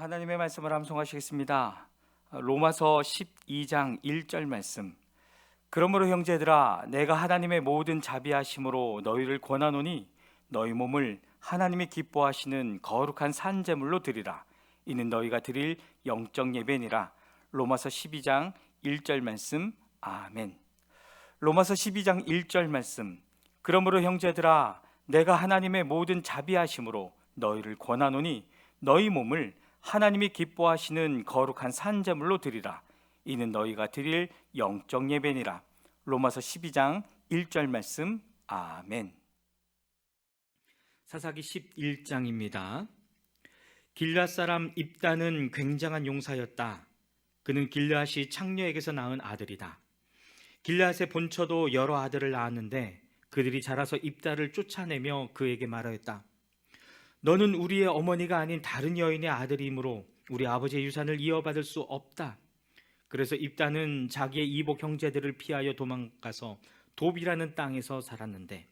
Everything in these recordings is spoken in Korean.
하나님의 말씀을 암송하시겠습니다. 로마서 12장 1절 말씀. 그러므로 형제들아, 내가 하나님의 모든 자비하심으로 너희를 권하노니 너희 몸을 하나님이 기뻐하시는 거룩한 산제물로 드리라. 이는 너희가 드릴 영적 예배니라. 로마서 12장 1절 말씀. 아멘. 로마서 12장 1절 말씀. 그러므로 형제들아, 내가 하나님의 모든 자비하심으로 너희를 권하노니 너희 몸을 하나님이 기뻐하시는 거룩한 산제물로 드리라. 이는 너희가 드릴 영적 예배니라. 로마서 12장 1절 말씀. 아멘. 사사기 11장입니다. 길앗 사람 입다는 굉장한 용사였다. 그는 길앗이 창녀에게서 낳은 아들이다. 길앗의 본처도 여러 아들을 낳았는데 그들이 자라서 입다를 쫓아내며 그에게 말하였다. 너는 우리의 어머니가 아닌 다른 여인의 아들이므로 우리 아버지의 유산을 이어받을 수 없다. 그래서 입다는 자기의 이복 형제들을 피하여 도망가서 돕이라는 땅에서 살았는데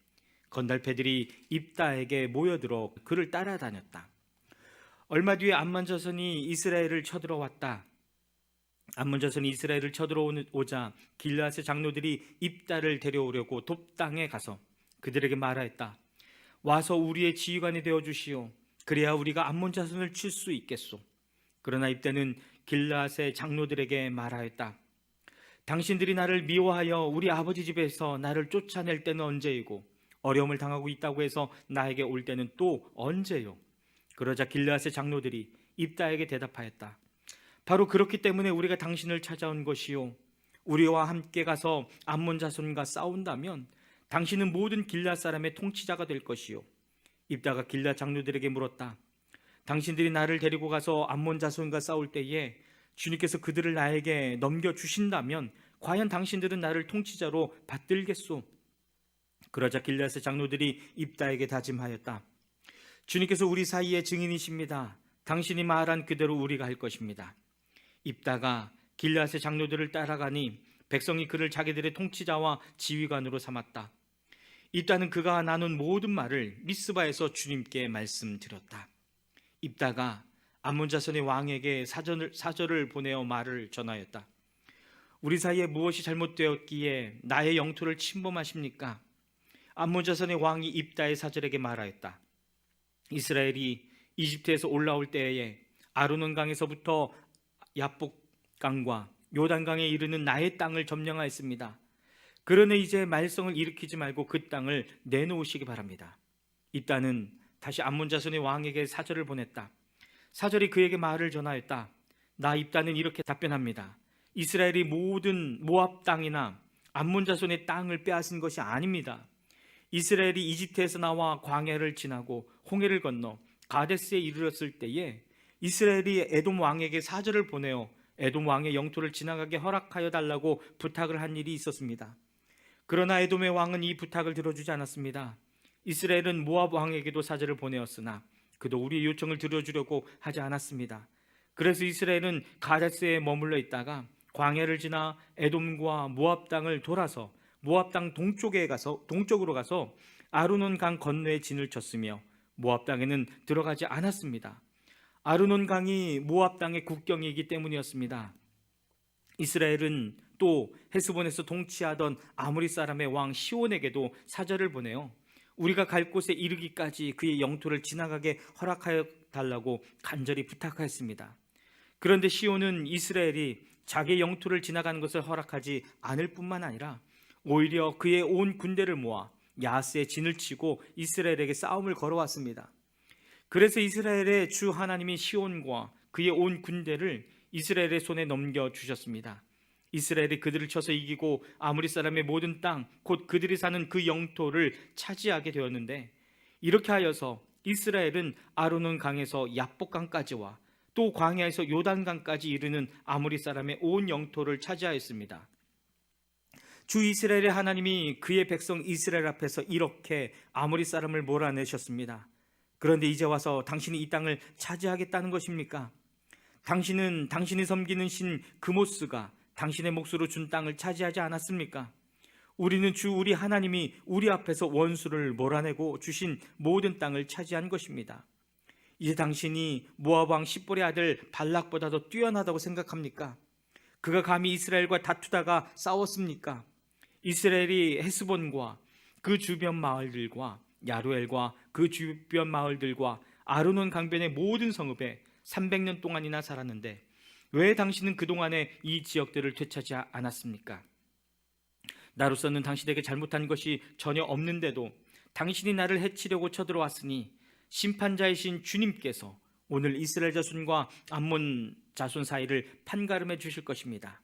건달패들이 입다에게 모여들어 그를 따라다녔다. 얼마 뒤에 암몬 자손이 이스라엘을 쳐들어왔다. 암몬 자손이 이스라엘을 쳐들어오자 길앗의 장로들이 입다를 데려오려고 돕 땅에 가서 그들에게 말하였다. 와서 우리의 지휘관이 되어 주시오. 그래야 우리가 암몬 자손을 칠 수 있겠소. 그러나 입다는 길앗의 장로들에게 말하였다. 당신들이 나를 미워하여 우리 아버지 집에서 나를 쫓아낼 때는 언제이고 어려움을 당하고 있다고 해서 나에게 올 때는 또 언제요? 그러자 길앗의 장로들이 입다에게 대답하였다. 바로 그렇기 때문에 우리가 당신을 찾아온 것이요. 우리와 함께 가서 암몬 자손과 싸운다면 당신은 모든 길앗 사람의 통치자가 될 것이요. 입다가 길앗 장로들에게 물었다. 당신들이 나를 데리고 가서 암몬 자손과 싸울 때에 주님께서 그들을 나에게 넘겨주신다면 과연 당신들은 나를 통치자로 받들겠소? 그러자 길앗의 장로들이 입다에게 다짐하였다. 주님께서 우리 사이의 증인이십니다. 당신이 말한 그대로 우리가 할 것입니다. 입다가 길앗의 장로들을 따라가니 백성이 그를 자기들의 통치자와 지휘관으로 삼았다. 입다는 그가 나눈 모든 말을 미스바에서 주님께 말씀드렸다. 입다가 암몬 자손의 왕에게 사절을 보내어 말을 전하였다. 우리 사이에 무엇이 잘못되었기에 나의 영토를 침범하십니까? 암몬 자손의 왕이 입다의 사절에게 말하였다. 이스라엘이 이집트에서 올라올 때에 아르논 강에서부터 야복강과 요단강에 이르는 나의 땅을 점령하였습니다. 그러니 이제 말썽을 일으키지 말고 그 땅을 내놓으시기 바랍니다. 입다는 다시 암몬 자손의 왕에게 사절을 보냈다. 사절이 그에게 말을 전하였다. 나 입다는 이렇게 답변합니다. 이스라엘이 모든 모압 땅이나 암몬 자손의 땅을 빼앗은 것이 아닙니다. 이스라엘이 이집트에서 나와 광야를 지나고 홍해를 건너 가데스에 이르렀을 때에 이스라엘이 에돔 왕에게 사절을 보내어 에돔 왕의 영토를 지나가게 허락하여 달라고 부탁을 한 일이 있었습니다. 그러나 에돔의 왕은 이 부탁을 들어주지 않았습니다. 이스라엘은 모압 왕에게도 사절을 보내었으나 그도 우리의 요청을 들어주려고 하지 않았습니다. 그래서 이스라엘은 가데스에 머물러 있다가 광야를 지나 에돔과 모압 땅을 돌아서 모압 땅 동쪽으로 가서 아르논 강 건너에 진을 쳤으며 모압 땅에는 들어가지 않았습니다. 아르논 강이 모압 땅의 국경이기 때문이었습니다. 이스라엘은 또 헤스본에서 통치하던 아모리 사람의 왕 시온에게도 사절을 보내어 우리가 갈 곳에 이르기까지 그의 영토를 지나가게 허락하여 달라고 간절히 부탁하였습니다. 그런데 시온은 이스라엘이 자기의 영토를 지나가는 것을 허락하지 않을 뿐만 아니라 오히려 그의 온 군대를 모아 야스에 진을 치고 이스라엘에게 싸움을 걸어왔습니다. 그래서 이스라엘의 주 하나님이 시온과 그의 온 군대를 이스라엘의 손에 넘겨주셨습니다. 이스라엘이 그들을 쳐서 이기고 아모리 사람의 모든 땅, 곧 그들이 사는 그 영토를 차지하게 되었는데 이렇게 하여서 이스라엘은 아르논 강에서 야복강까지와 또 광야에서 요단강까지 이르는 아모리 사람의 온 영토를 차지하였습니다. 주 이스라엘의 하나님이 그의 백성 이스라엘 앞에서 이렇게 아모리 사람을 몰아내셨습니다. 그런데 이제 와서 당신이 이 땅을 차지하겠다는 것입니까? 당신은 당신이 섬기는 신 그모스가 당신의 몫으로 준 땅을 차지하지 않았습니까? 우리는 주 우리 하나님이 우리 앞에서 원수를 몰아내고 주신 모든 땅을 차지한 것입니다. 이제 당신이 모압 왕 십볼의 아들 발락보다도 뛰어나다고 생각합니까? 그가 감히 이스라엘과 다투다가 싸웠습니까? 이스라엘이 헤스본과 그 주변 마을들과 야루엘과 그 주변 마을들과 아르논 강변의 모든 성읍에 300년 동안이나 살았는데 왜 당신은 그동안에 이 지역들을 되찾지 않았습니까? 나로서는 당신에게 잘못한 것이 전혀 없는데도 당신이 나를 해치려고 쳐들어왔으니 심판자이신 주님께서 오늘 이스라엘 자손과 암몬 자손 사이를 판가름해 주실 것입니다.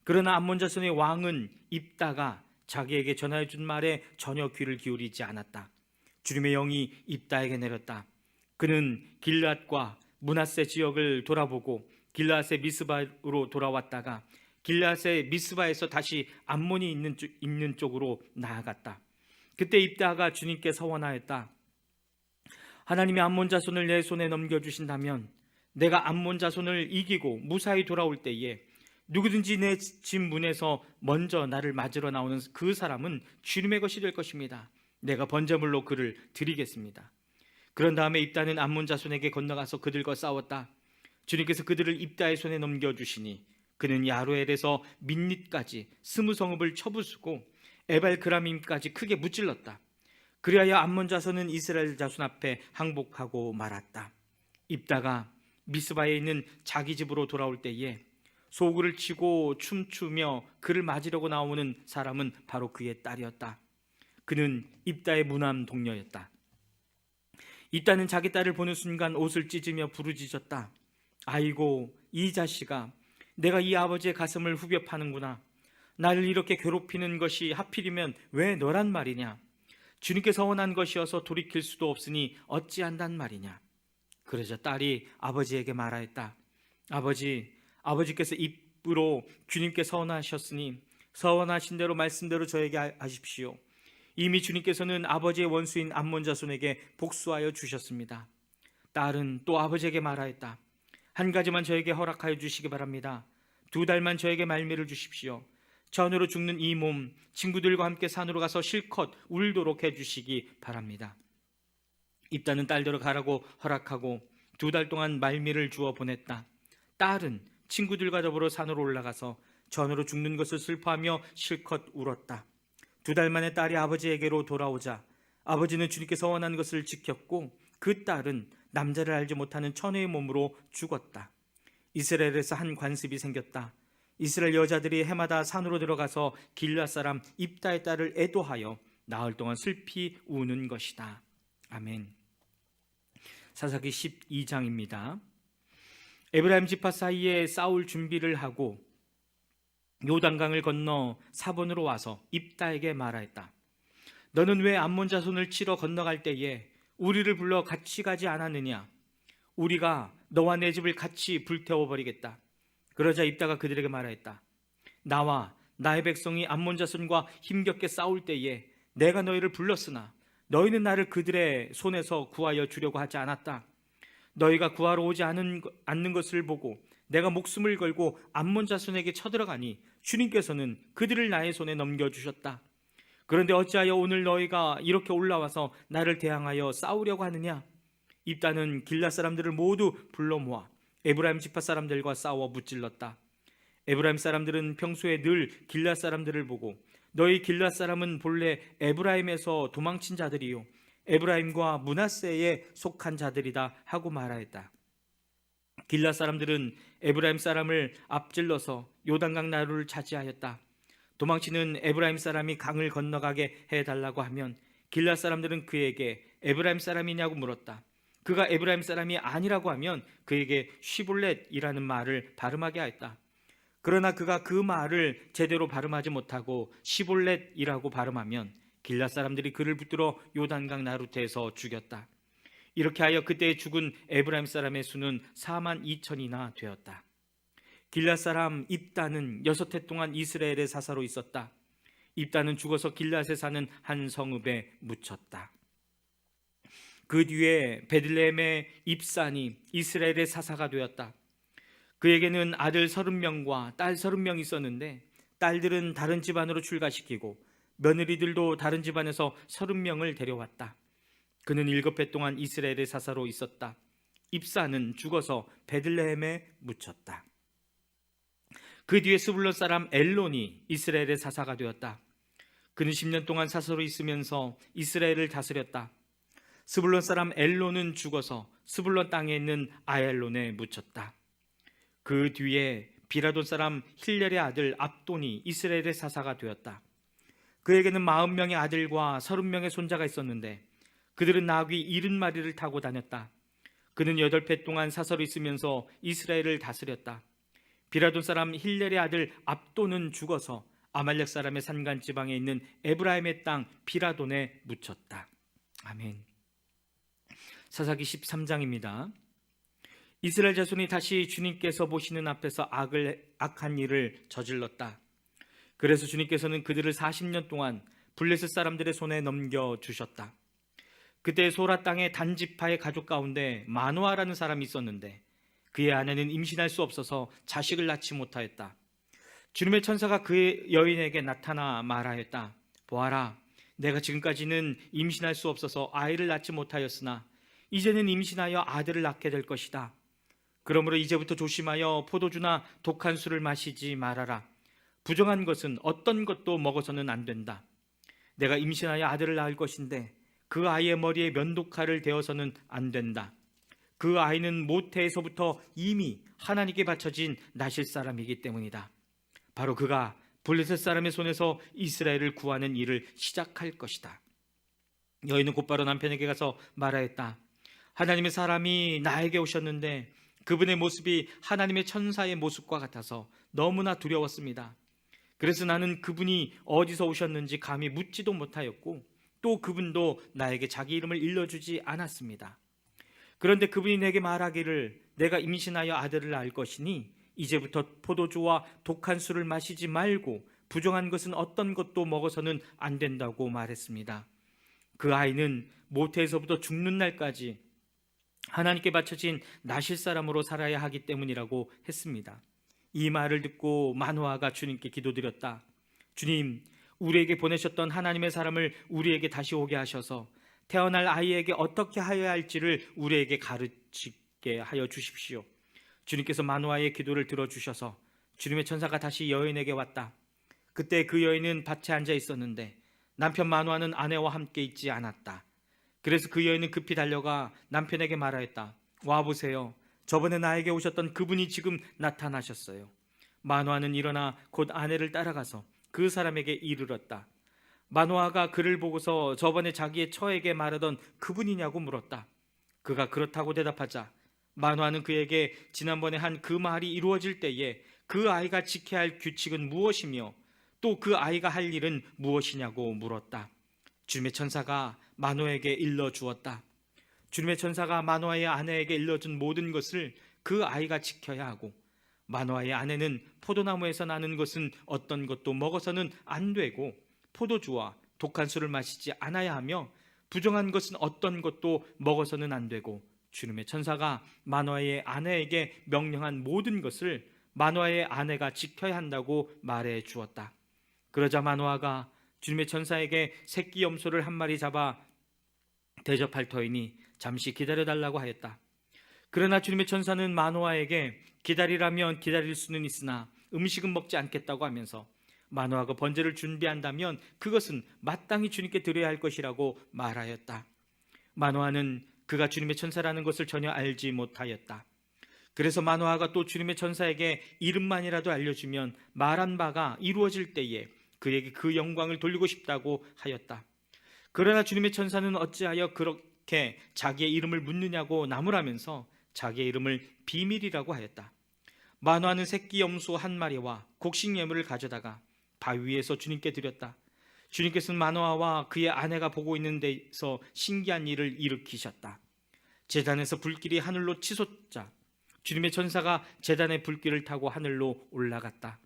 그러나 암몬 자손의 왕은 입다가 자기에게 전하여 준 말에 전혀 귀를 기울이지 않았다. 주님의 영이 입다에게 내렸다. 그는 길앗과 므낫세 지역을 돌아보고 길앗의 미스바로 돌아왔다가 길앗의 미스바에서 다시 암몬이 있는 쪽으로 나아갔다. 그때 입다가 주님께 서원하였다. 하나님이 암몬 자손을 내 손에 넘겨주신다면 내가 암몬 자손을 이기고 무사히 돌아올 때에 누구든지 내 집 문에서 먼저 나를 맞으러 나오는 그 사람은 주님의 것이 될 것입니다. 내가 번제물로 그를 드리겠습니다. 그런 다음에 입다는 암몬 자손에게 건너가서 그들과 싸웠다. 주님께서 그들을 입다의 손에 넘겨주시니 그는 야루엘에서 민닛까지 20성읍을 쳐부수고 에발그라밈까지 크게 무찔렀다. 그리하여 암몬 자손은 이스라엘 자손 앞에 항복하고 말았다. 입다가 미스바에 있는 자기 집으로 돌아올 때에 소구를 치고 춤추며 그를 맞으려고 나오는 사람은 바로 그의 딸이었다. 그는 입다의 무남 동료였다. 입다는 자기 딸을 보는 순간 옷을 찢으며 부르짖었다. 아이고 이 자식아, 내가 이 아버지의 가슴을 후벼 파는구나. 나를 이렇게 괴롭히는 것이 하필이면 왜 너란 말이냐? 주님께서 원한 것이어서 돌이킬 수도 없으니 어찌한단 말이냐? 그러자 딸이 아버지에게 말하였다. 아버지께서 입으로 주님께 서원하셨으니 서원하신 대로 말씀대로 저에게 하십시오. 이미 주님께서는 아버지의 원수인 암몬 자손에게 복수하여 주셨습니다. 딸은 또 아버지에게 말하였다. 한 가지만 저에게 허락하여 주시기 바랍니다. 2달만 저에게 말미를 주십시오. 전으로 죽는 이 몸 친구들과 함께 산으로 가서 실컷 울도록 해주시기 바랍니다. 입다는 딸대로 가라고 허락하고 2달 동안 말미를 주어 보냈다. 딸은 친구들과 더불어 산으로 올라가서 전으로 죽는 것을 슬퍼하며 실컷 울었다. 2달 만에 딸이 아버지에게로 돌아오자 아버지는 주님께서 원한 것을 지켰고 그 딸은 남자를 알지 못하는 처녀의 몸으로 죽었다. 이스라엘에서 한 관습이 생겼다. 이스라엘 여자들이 해마다 산으로 들어가서 길앗 사람 입다의 딸을 애도하여 나흘 동안 슬피 우는 것이다. 아멘. 사사기 12장입니다. 에브라임 지파 사이에 싸울 준비를 하고 요단강을 건너 사본으로 와서 입다에게 말하였다. 너는 왜 암몬 자손을 치러 건너갈 때에 우리를 불러 같이 가지 않았느냐? 우리가 너와 내 집을 같이 불태워버리겠다. 그러자 입다가 그들에게 말하였다. 나와 나의 백성이 암몬 자손과 힘겹게 싸울 때에 내가 너희를 불렀으나 너희는 나를 그들의 손에서 구하여 주려고 하지 않았다. 너희가 구하러 오지 않는 것을 보고 내가 목숨을 걸고 암몬 자손에게 쳐들어가니 주님께서는 그들을 나의 손에 넘겨주셨다. 그런데 어찌하여 오늘 너희가 이렇게 올라와서 나를 대항하여 싸우려고 하느냐? 입다는 길앗 사람들을 모두 불러 모아 에브라임 지파 사람들과 싸워 무찔렀다. 에브라임 사람들은 평소에 늘 길앗 사람들을 보고 너희 길앗 사람은 본래 에브라임에서 도망친 자들이요 에브라임과 므낫세에 속한 자들이다 하고 말하였다. 길앗 사람들은 에브라임 사람을 앞질러서 요단강 나루를 차지하였다. 도망치는 에브라임 사람이 강을 건너가게 해달라고 하면 길앗 사람들은 그에게 에브라임 사람이냐고 물었다. 그가 에브라임 사람이 아니라고 하면 그에게 시볼렛이라는 말을 발음하게 하였다. 그러나 그가 그 말을 제대로 발음하지 못하고 시볼렛이라고 발음하면 길앗 사람들이 그를 붙들어 요단강 나루트에서 죽였다. 이렇게 하여 그때 죽은 에브라임 사람의 수는 42,000이나 되었다. 길앗 사람 입다는 6해 동안 이스라엘의 사사로 있었다. 입다는 죽어서 길앗에 사는 한 성읍에 묻혔다. 그 뒤에 베들레헴의 입산이 이스라엘의 사사가 되었다. 그에게는 아들 30명과 딸 30명이 있었는데 딸들은 다른 집안으로 출가시키고 며느리들도 다른 집안에서 30명을 데려왔다. 그는 7해 동안 이스라엘의 사사로 있었다. 입사는 죽어서 베들레헴에 묻혔다. 그 뒤에 스불론 사람 엘론이 이스라엘의 사사가 되었다. 그는 10년 동안 사사로 있으면서 이스라엘을 다스렸다. 스불론 사람 엘론은 죽어서 스불론 땅에 있는 아얄론에 묻혔다. 그 뒤에 비라돈 사람 힐렐의 아들 압돈이 이스라엘의 사사가 되었다. 그에게는 40명의 아들과 30명의 손자가 있었는데 그들은 나귀 70마리를 타고 다녔다. 그는 8해 동안 사서로 있으면서 이스라엘을 다스렸다. 비라돈 사람 힐렐의 아들 압돈은 죽어서 아말렉 사람의 산간 지방에 있는 에브라임의 땅 비라돈에 묻혔다. 아멘. 사사기 13장입니다. 이스라엘 자손이 다시 주님께서 보시는 앞에서 악한 일을 저질렀다. 그래서 주님께서는 그들을 40년 동안 블레셋 사람들의 손에 넘겨주셨다. 그때 소라 땅의 단지파의 가족 가운데 마노아라는 사람이 있었는데 그의 아내는 임신할 수 없어서 자식을 낳지 못하였다. 주님의 천사가 그의 여인에게 나타나 말하였다. 보아라, 내가 지금까지는 임신할 수 없어서 아이를 낳지 못하였으나 이제는 임신하여 아들을 낳게 될 것이다. 그러므로 이제부터 조심하여 포도주나 독한 술을 마시지 말아라. 부정한 것은 어떤 것도 먹어서는 안 된다. 내가 임신하여 아들을 낳을 것인데 그 아이의 머리에 면도칼을 대어서는 안 된다. 그 아이는 모태에서부터 이미 하나님께 바쳐진 나실 사람이기 때문이다. 바로 그가 블레셋 사람의 손에서 이스라엘을 구하는 일을 시작할 것이다. 여인은 곧바로 남편에게 가서 말하였다. 하나님의 사람이 나에게 오셨는데 그분의 모습이 하나님의 천사의 모습과 같아서 너무나 두려웠습니다. 그래서 나는 그분이 어디서 오셨는지 감히 묻지도 못하였고 또 그분도 나에게 자기 이름을 일러주지 않았습니다. 그런데 그분이 내게 말하기를 내가 임신하여 아들을 낳을 것이니 이제부터 포도주와 독한 술을 마시지 말고 부정한 것은 어떤 것도 먹어서는 안 된다고 말했습니다. 그 아이는 모태에서부터 죽는 날까지 하나님께 바쳐진 나실 사람으로 살아야 하기 때문이라고 했습니다. 이 말을 듣고 마노아가 주님께 기도드렸다. 주님, 우리에게 보내셨던 하나님의 사람을 우리에게 다시 오게 하셔서 태어날 아이에게 어떻게 하여야 할지를 우리에게 가르치게 하여 주십시오. 주님께서 마노아의 기도를 들어주셔서 주님의 천사가 다시 여인에게 왔다. 그때 그 여인은 밭에 앉아 있었는데 남편 마노아는 아내와 함께 있지 않았다. 그래서 그 여인은 급히 달려가 남편에게 말하였다. 와보세요. 저번에 나에게 오셨던 그분이 지금 나타나셨어요. 마노아는 일어나 곧 아내를 따라가서 그 사람에게 이르렀다. 마노아가 그를 보고서 저번에 자기의 처에게 말하던 그분이냐고 물었다. 그가 그렇다고 대답하자 마노아는 그에게 지난번에 한 그 말이 이루어질 때에 그 아이가 지켜야 할 규칙은 무엇이며 또 그 아이가 할 일은 무엇이냐고 물었다. 주님의 천사가 마노아에게 일러주었다. 주님의 천사가 마노아의 아내에게 일러준 모든 것을 그 아이가 지켜야 하고 마노아의 아내는 포도나무에서 나는 것은 어떤 것도 먹어서는 안 되고 포도주와 독한 술을 마시지 않아야 하며 부정한 것은 어떤 것도 먹어서는 안 되고 주님의 천사가 마노아의 아내에게 명령한 모든 것을 마노아의 아내가 지켜야 한다고 말해 주었다. 그러자 마노아가 주님의 천사에게 새끼 염소를 한 마리 잡아 대접할 터이니 잠시 기다려달라고 하였다. 그러나 주님의 천사는 마노아에게 기다리라면 기다릴 수는 있으나 음식은 먹지 않겠다고 하면서 마노아가 번제를 준비한다면 그것은 마땅히 주님께 드려야 할 것이라고 말하였다. 마노아는 그가 주님의 천사라는 것을 전혀 알지 못하였다. 그래서 마노아가 또 주님의 천사에게 이름만이라도 알려주면 말한 바가 이루어질 때에 그에게 그 영광을 돌리고 싶다고 하였다. 그러나 주님의 천사는 어찌하여 그렇게 자기의 이름을 묻느냐고 나무라면서 자기의 이름을 비밀이라고 하였다. 마노아는 새끼 염소 한 마리와 곡식 예물을 가져다가 바위 위에서 주님께 드렸다. 주님께서는 마노아와 그의 아내가 보고 있는 데서 신기한 일을 일으키셨다. 제단에서 불길이 하늘로 치솟자 주님의 천사가 제단의 불길을 타고 하늘로 올라갔다.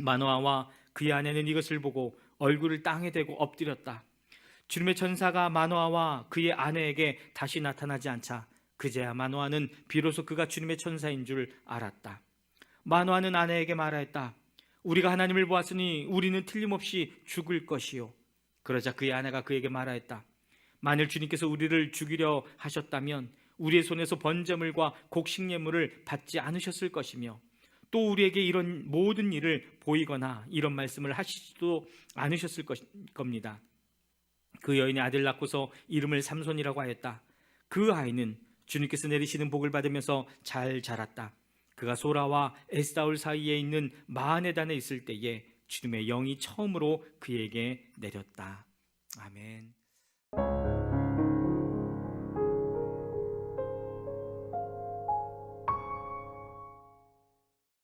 마노아와 그의 아내는 이것을 보고 얼굴을 땅에 대고 엎드렸다. 주님의 천사가 마노아와 그의 아내에게 다시 나타나지 않자 그제야 마노아는 비로소 그가 주님의 천사인 줄 알았다. 마노아는 아내에게 말하였다. 우리가 하나님을 보았으니 우리는 틀림없이 죽을 것이요. 그러자 그의 아내가 그에게 말하였다. 만일 주님께서 우리를 죽이려 하셨다면 우리의 손에서 번제물과 곡식예물을 받지 않으셨을 것이며 또 우리에게 이런 모든 일을 보이거나 이런 말씀을 하시지도 않으셨을 겁니다. 그 여인의 아들 낳고서 이름을 삼손이라고 하였다. 그 아이는 주님께서 내리시는 복을 받으면서 잘 자랐다. 그가 소라와 에스다올 사이에 있는 마하네단에 있을 때에 주님의 영이 처음으로 그에게 내렸다. 아멘.